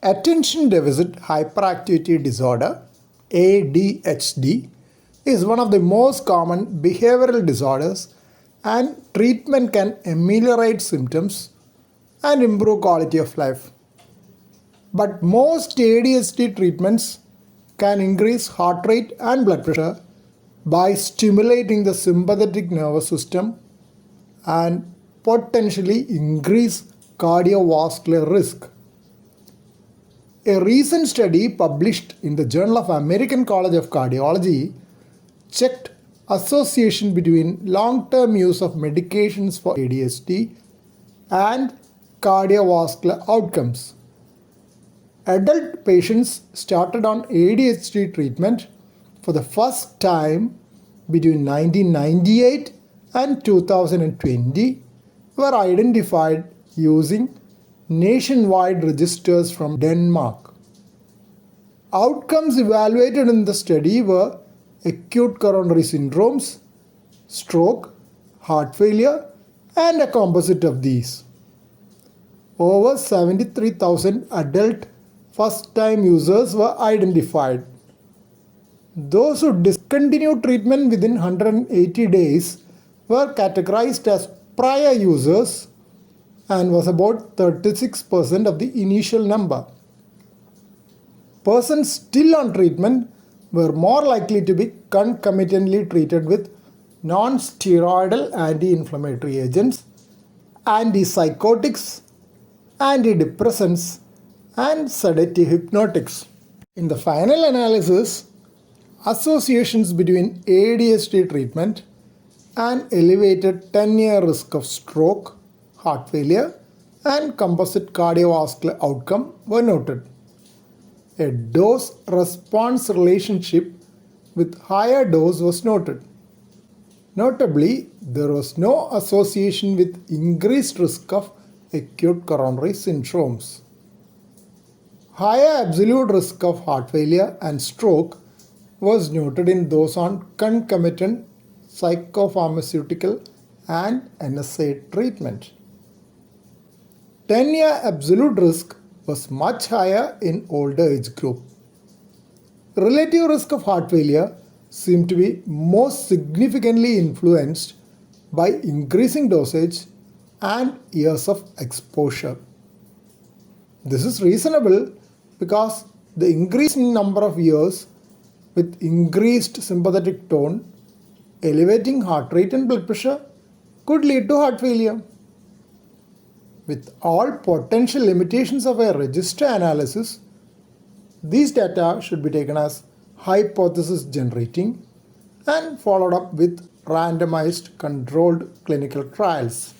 Attention Deficit Hyperactivity Disorder (ADHD) is one of the most common behavioral disorders, and treatment can ameliorate symptoms and improve quality of life. But most ADHD treatments can increase heart rate and blood pressure by stimulating the sympathetic nervous system and potentially increase cardiovascular risk. A recent study published in the Journal of American College of Cardiology checked association between long-term use of medications for ADHD and cardiovascular outcomes. Adult patients started on ADHD treatment for the first time between 1998 and 2020 were identified using nationwide registers from Denmark. Outcomes evaluated in the study were acute coronary syndromes, stroke, heart failure, and a composite of these. Over 73,000 adult first-time users were identified. Those who discontinued treatment within 180 days were categorized as prior users and was about 36% of the initial number. Persons still on treatment were more likely to be concomitantly treated with non-steroidal anti-inflammatory agents, antipsychotics, antidepressants, and sedative hypnotics. In the final analysis, associations between ADHD treatment and elevated 10-year risk of stroke, heart failure, and composite cardiovascular outcome were noted. A dose-response relationship with higher dose was noted. Notably, there was no association with increased risk of acute coronary syndromes. Higher absolute risk of heart failure and stroke was noted in those on concomitant psychopharmaceutical and NSAID treatment. 10-year absolute risk was much higher in older age group. Relative risk of heart failure seemed to be most significantly influenced by increasing dosage and years of exposure. This is reasonable because the increasing number of years with increased sympathetic tone, elevating heart rate and blood pressure could lead to heart failure. With all potential limitations of a register analysis, these data should be taken as hypothesis generating and followed up with randomized controlled clinical trials.